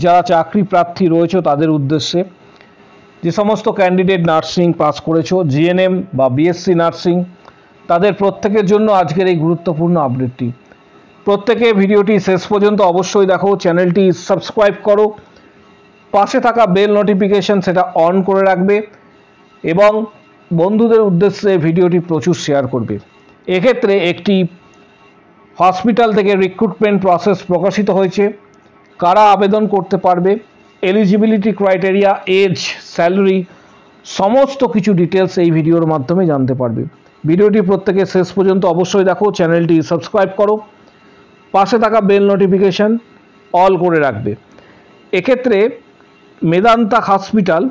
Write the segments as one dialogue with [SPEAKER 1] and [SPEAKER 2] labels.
[SPEAKER 1] যারা চাকরি প্রার্থী রয়েছে তাদের উদ্দেশ্যে, যে সমস্ত ক্যান্ডিডেট নার্সিং পাস করেছো, জিএনএম বা বিএসসি নার্সিং, তাদের প্রত্যেকের জন্য আজকের এই গুরুত্বপূর্ণ আপডেটটি। প্রত্যেকে ভিডিওটি শেষ পর্যন্ত অবশ্যই দেখো, চ্যানেলটি সাবস্ক্রাইব করো, পাশে থাকা বেল নোটিফিকেশন সেটা অন করে রাখবে এবং বন্ধুদের উদ্দেশ্যে ভিডিওটি প্রচুর শেয়ার করবে। এক্ষেত্রে একটি হসপিটাল থেকে রিক্রুটমেন্ট প্রসেস প্রকাশিত হয়েছে। কারা আবেদন করতে পারবে, এলিজিবিলিটি ক্রাইটেরিয়া, এজ, স্যালারি, সমস্ত কিছু ডিটেলস এই ভিডিওর মাধ্যমে জানতে পারবে। ভিডিওটি প্রত্যেকে শেষ পর্যন্ত অবশ্যই দেখো, চ্যানেলটি সাবস্ক্রাইব করো, পাশে থাকা বেল নোটিফিকেশান অল করে রাখবে। এক্ষেত্রে Medanta hospital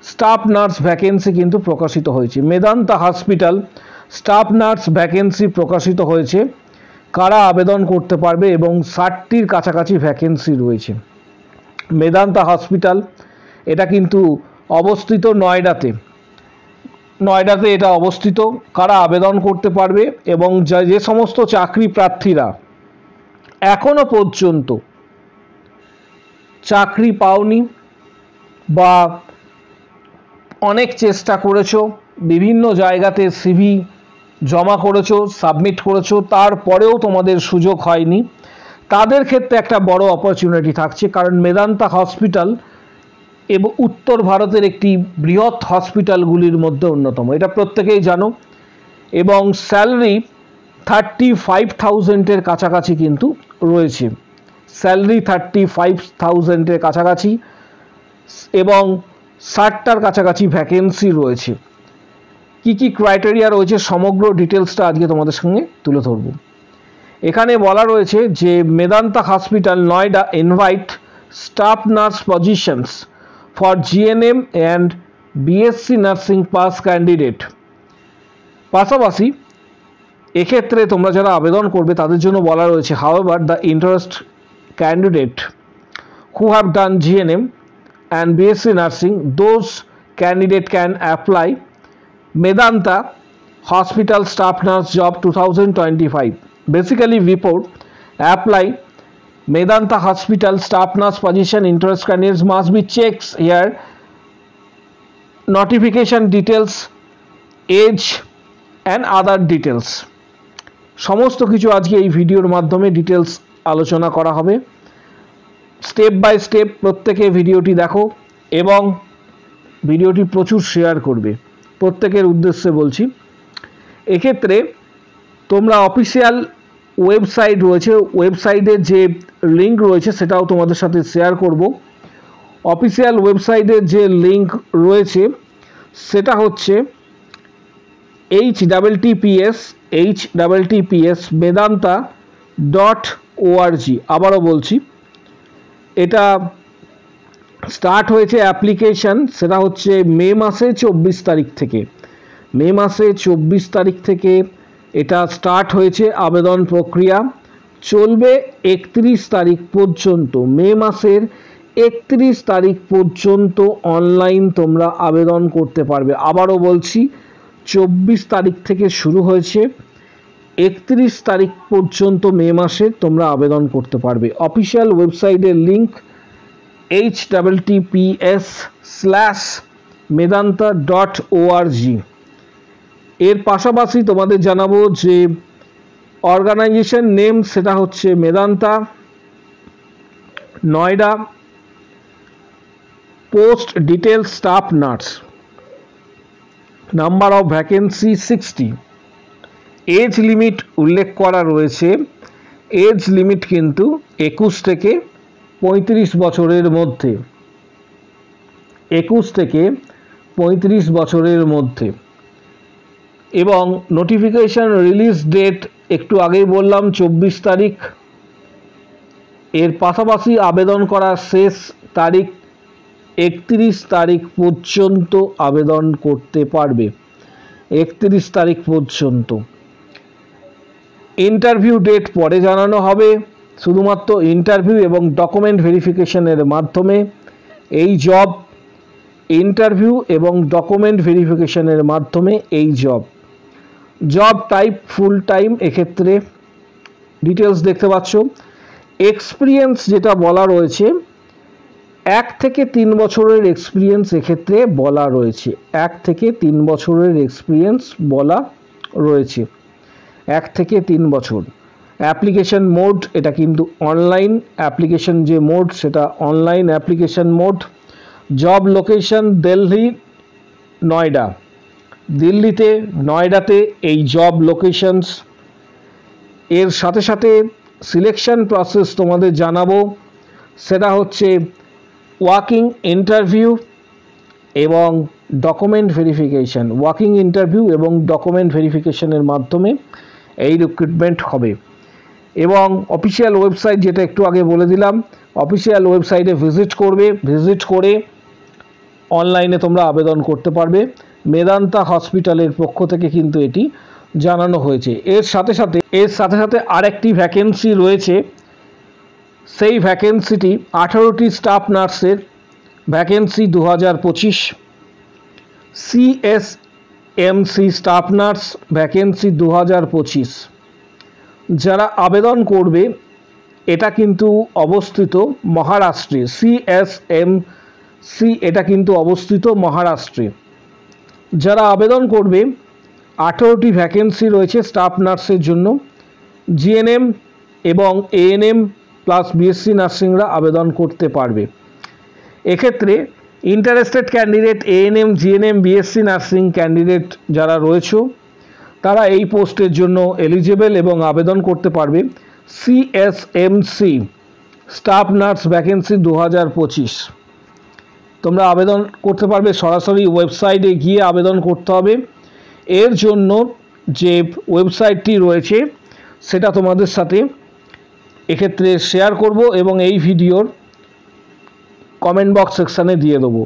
[SPEAKER 1] staff nurse vacancy কিন্তু প্রকাশিত হয়েছে। Medanta hospital staff nurse vacancy প্রকাশিত হয়েছে। কারা আবেদন করতে পারবে এবং 60টির কাছাকাছি ভ্যাকেন্সি রয়েছে। মেদান্তা হসপিটাল এটা কিন্তু অবস্থিত নয়ডাতে এটা অবস্থিত। কারা আবেদন করতে পারবে এবং যে সমস্ত চাকরি প্রার্থীরা এখনো পর্যন্ত চাকরি পাওনি বা অনেক চেষ্টা করেছো, বিভিন্ন জায়গাতে সিভি জমা করেছো, সাবমিট করেছো, তারপরেও তোমাদের সুযোগ হয়নি, তাদের ক্ষেত্রে একটা বড় অপরচুনিটি থাকছে। কারণ মেদান্তা হসপিটাল এবং উত্তর ভারতের একটি বৃহৎ হসপিটালগুলির মধ্যে অন্যতম, এটা প্রত্যেকেই জানো। এবং স্যালারি 35,000-এর কাছাকাছি কিন্তু রয়েছে, স্যালারি 35,000-এর কাছাকাছি এবং 60টার কাছাকাছি ভ্যাকেন্সি রয়েছে। কি কি ক্রাইটেরিয়া রয়েছে সমগ্র ডিটেলসটা আজকে তোমাদের সঙ্গে তুলে ধরব। এখানে বলা রয়েছে যে Medanta hospital Noida invite staff nurse positions for GNM and BSc nursing pass candidate. পাশাপাশি এক্ষেত্রে তোমরা যারা আবেদন করবে তাদের জন্য বলা রয়েছে, however the interest candidate who have done GNM and BSc nursing, those candidate can apply Medanta Hospital Staff Nurse Job 2025. Basically report apply Medanta Hospital Staff Nurse position. Interest candidates must be checked here. Notification details, age and other details. সমস্ত কিছু আজকে এই ভিডিওর মাধ্যমে details আলোচনা করা হবে। Step by step প্রত্যেকে ভিডিওটি দেখো এবং ভিডিওটি প্রচুর শেয়ার করবে, প্রত্যেকের উদ্দেশ্যে বলছি। এক্ষেত্রে তোমরা অফিসিয়াল ওয়েবসাইট রয়েছে, ওয়েবসাইটের যে লিঙ্ক রয়েছে সেটাও তোমাদের সাথে শেয়ার করব। অফিসিয়াল ওয়েবসাইটের যে লিঙ্ক রয়েছে সেটা হচ্ছে https medanta.org। আবারও বলছি, এটা স্টার্ট হয়েছে অ্যাপ্লিকেশন, সেটা হচ্ছে মে মাসে 24 তারিখ থেকে। মে মাসে 24 তারিখ থেকে এটা স্টার্ট হয়েছে আবেদন প্রক্রিয়া, চলবে 31 তারিখ পর্যন্ত। মে মাসের 31 তারিখ পর্যন্ত অনলাইন তোমরা আবেদন করতে পারবে। আবারও বলছি, 24 তারিখ থেকে শুরু হয়েছে, 31 তারিখ পর্যন্ত মে মাসে তোমরা আবেদন করতে পারবে। অফিসিয়াল ওয়েবসাইটের লিঙ্ক https:/medanta.org। এর পাশাপাশি তোমাদের জানাবো যে অর্গানাইজেশন নেম সেটা হচ্ছে Medanta Noida. Post details staff nurse, number of vacancy 60। Age limit উল্লেখ করা রয়েছে, এজ লিমিট কিন্তু 21 থেকে 35 বছরের মধ্যে, 21 থেকে 35 বছরের মধ্যে। এবং নোটিফিকেশন রিলিজ ডেট একটু আগেই বললাম 24 তারিখ। এর পাশাপাশি আবেদন করার শেষ তারিখ 31 তারিখ পর্যন্ত আবেদন করতে পারবে, 31 তারিখ পর্যন্ত। ইন্টারভিউ ডেট পরে জানানো হবে। শুধুমাত্র ইন্টারভিউ এবং ডকুমেন্ট ভেরিফিকেশনের মাধ্যমে এই জব, ইন্টারভিউ এবং ডকুমেন্ট ভেরিফিকেশনের মাধ্যমে এই job. Job type full time, এক্ষেত্রে ডিটেলস দেখতে পাচ্ছ। এক্সপিরিয়েন্স যেটা বলা রয়েছে 1 থেকে 3 বছরের এক্সপিরিয়েন্স এক্ষেত্রে বলা রয়েছে। 1 থেকে 3 বছরের এক্সপিরিয়েন্স বলা রয়েছে। 1 থেকে 3 বছর। অ্যাপ্লিকেশন মোড এটা কিন্তু অনলাইন অ্যাপ্লিকেশন, যে মোড সেটা online application mode. Job location Delhi, Noida. দিল্লিতে, নয়ডাতে এই জব লোকেশনস। এর সাথে সাথে সিলেকশন প্রসেস তোমাদের জানাবো, সেটা হচ্ছে ওয়াকিং ইন্টারভিউ এবং ডকুমেন্ট ভেরিফিকেশন। ওয়াকিং ইন্টারভিউ এবং ডকুমেন্ট ভেরিফিকেশনের মাধ্যমে এই রিক্রুটমেন্ট হবে। এবং অফিসিয়াল ওয়েবসাইট, যেটা একটু আগে বলে দিলাম, অফিসিয়াল ওয়েবসাইটে ভিজিট করবে, ভিজিট করে অনলাইনে তোমরা আবেদন করতে পারবে। মেদান্তা হসপিটালের পক্ষ থেকে কিন্তু এটি জানানো হয়েছে। এর সাথে সাথে আরেকটি ভ্যাকেন্সি রয়েছে। সেই ভ্যাকেন্সিটি 18টি স্টাফ নার্সের vacancy 2025। CSMC staff nurse vacancy 2025। যারা আবেদন করবে, এটা কিন্তু অবস্থিত মহারাষ্ট্রে। সিএসএমসি এটা কিন্তু অবস্থিত মহারাষ্ট্রে। যারা আবেদন করবে, 18টি ভ্যাকেন্সি রয়েছে স্টাফ নার্সের জন্য। জিএনএম এবং এএনএম প্লাস বিএসসি নার্সিংরা আবেদন করতে পারবে। এক্ষেত্রে interested candidate, ANM, GNM, BSc nursing candidate যারা রয়েছে, তারা এই পোস্টের জন্য এলিজিবল এবং আবেদন করতে পারবে। সিএসএমসি স্টাফ নার্স ভ্যাকেন্সি 2025। তোমরা আবেদন করতে পারবে, সরাসরি ওয়েবসাইটে গিয়ে আবেদন করতে হবে। এর জন্য যে ওয়েবসাইটটি রয়েছে সেটা তোমাদের সাথে এক্ষেত্রে শেয়ার করব এবং এই ভিডিওর কমেন্ট বক্স সেকশানে দিয়ে দেবো।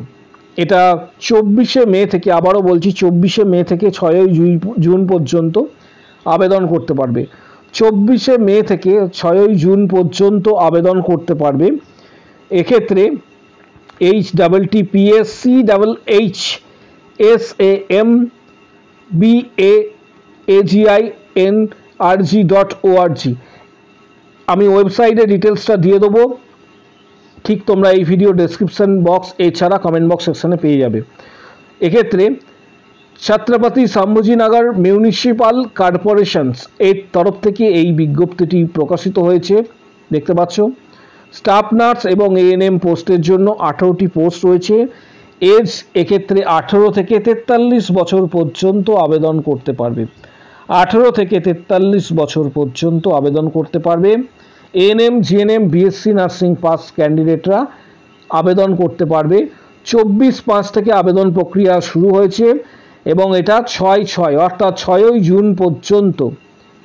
[SPEAKER 1] এটা 24শে মে থেকে, আবারও বলছি 24শে মে থেকে 6ই জুন পর্যন্ত আবেদন করতে পারবে। 24শে মে থেকে 6ই জুন পর্যন্ত আবেদন করতে পারবে। এক্ষেত্রে https://CWHSAMBAAGINRG.org আমি ওয়েবসাইটে ডিটেলসটা দিয়ে দেবো, ঠিক তোমরা এই ভিডিও ডেসক্রিপশন বক্স এছাড়া কমেন্ট বক্স সেকশনে পেয়ে যাবে। এক্ষেত্রে ছত্রপতি সম্ভাজিনগর মিউনিসিপাল কর্পোরেশনস এর তরফ থেকে এই বিজ্ঞপ্তিটি প্রকাশিত হয়েছে, দেখতে পাচ্ছ। স্টাফ নার্স এবং এএনএম পোস্টের জন্য 18টি পোস্ট রয়েছে। এজ এক্ষেত্রে 18 থেকে 43 বছর পর্যন্ত আবেদন করতে পারবে। 18 থেকে 43 বছর পর্যন্ত আবেদন করতে পারবে। ANM, GNM, BSc nursing pass ক্যান্ডিডেটরা আবেদন করতে পারবে। 24/5 থেকে আবেদন প্রক্রিয়া শুরু হয়েছে এবং এটা 6/6 অর্থাৎ 6ই জুন পর্যন্ত,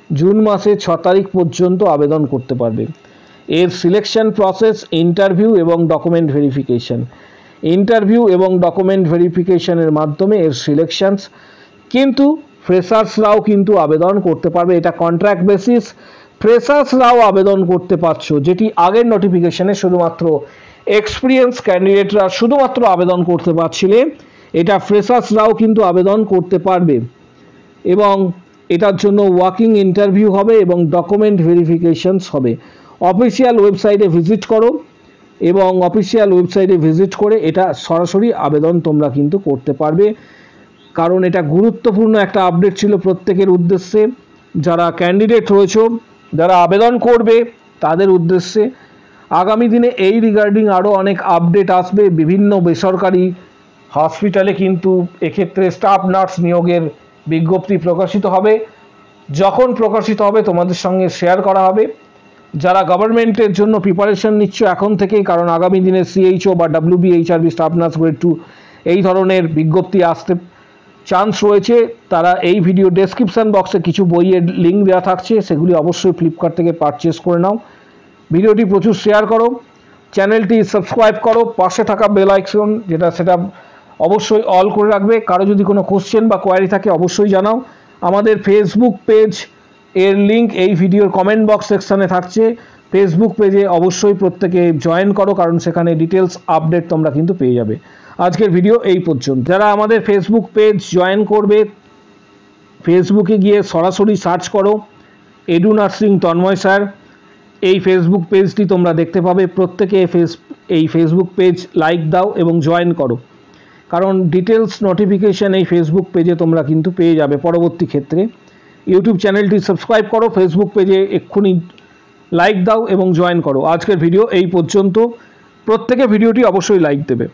[SPEAKER 1] জুন মাসে 6 তারিখ পর্যন্ত আবেদন করতে পারবে। এর সিলেকশন প্রসেস ইন্টারভিউ এবং ডকুমেন্ট ভেরিফিকেশন। ইন্টারভিউ এবং ডকুমেন্ট ভেরিফিকেশনের মাধ্যমে এর সিলেকশনস, কিন্তু ফ্রেশার্সরাও কিন্তু আবেদন করতে পারবে। এটা কন্ট্রাক্ট বেসিস, ফ্রেশার্সরাও আবেদন করতে পারছো, যেটি আগের নোটিফিকেশনে শুধুমাত্র এক্সপিরিয়েন্স ক্যান্ডিডেটরা শুধুমাত্র আবেদন করতে পারছিলে, এটা ফ্রেশার্সরাও কিন্তু আবেদন করতে পারবে। এবং এটার জন্য ওয়াকিং ইন্টারভিউ হবে এবং ডকুমেন্ট ভেরিফিকেশনস হবে। অফিসিয়াল ওয়েবসাইটে ভিজিট করো এবং অফিসিয়াল ওয়েবসাইটে ভিজিট করে এটা সরাসরি আবেদন তোমরা কিন্তু করতে পারবে, কারণ এটা গুরুত্বপূর্ণ একটা আপডেট ছিল প্রত্যেকের উদ্দেশ্যে। যারা ক্যান্ডিডেট রয়েছে, যারা আবেদন করবে তাদের উদ্দেশ্যে। আগামী দিনে এই রিগার্ডিং আরও অনেক আপডেট আসবে। বিভিন্ন বেসরকারি হসপিটালে কিন্তু এক্ষেত্রে স্টাফ নার্স নিয়োগের বিজ্ঞপ্তি প্রকাশিত হবে। যখন প্রকাশিত হবে তোমাদের সঙ্গে শেয়ার করা হবে। যারা গভর্নমেন্টের জন্য প্রিপারেশন নিচ্ছ এখন থেকেই, কারণ আগামী দিনে সিএইচও বা WBHRB স্টাফ নার্স গ্রেড 2 এই ধরনের বিজ্ঞপ্তি আসতে চান্স রয়েছে, তারা এই ভিডিও ডেসক্রিপশন বক্সে কিছু বইয়ের লিঙ্ক দেওয়া থাকছে, সেগুলি অবশ্যই ফ্লিপকার্ট থেকে পারচেস করে নাও। ভিডিওটি প্রচুর শেয়ার করো, চ্যানেলটি সাবস্ক্রাইব করো, পাশে থাকা বেল আইকন সেটা অবশ্যই অল করে রাখবে। কারো যদি কোনো কোশ্চেন বা কোয়ারি থাকে অবশ্যই জানাও। আমাদের ফেসবুক পেজ এর লিঙ্ক এই ভিডিওর কমেন্ট বক্স সেকশনে থাকছে। ফেসবুক পেজে অবশ্যই প্রত্যেকে জয়েন করো, কারণ সেখানে ডিটেলস আপডেট তোমরা কিন্তু পেয়ে যাবে। আজকের ভিডিও এই পর্যন্ত। যারা আমাদের ফেসবুক পেজ জয়েন করবে, ফেসবুকে গিয়ে সরাসরি সার্চ করো এডু নার্সিং তন্ময় স্যার, এই ফেসবুক পেজটি তোমরা দেখতে পাবে। প্রত্যেকে এই ফেসবুক পেজ লাইক দাও এবং জয়েন করো, কারণ ডিটেলস নোটিফিকেশান এই ফেসবুক পেজে তোমরা কিন্তু পেয়ে যাবে পরবর্তী ক্ষেত্রে। ইউটিউব চ্যানেলটি সাবস্ক্রাইব করো, ফেসবুক পেজে এক্ষুনি লাইক দাও এবং জয়েন করো। আজকের ভিডিও এই পর্যন্ত, প্রত্যেকে ভিডিওটি অবশ্যই লাইক দেবে।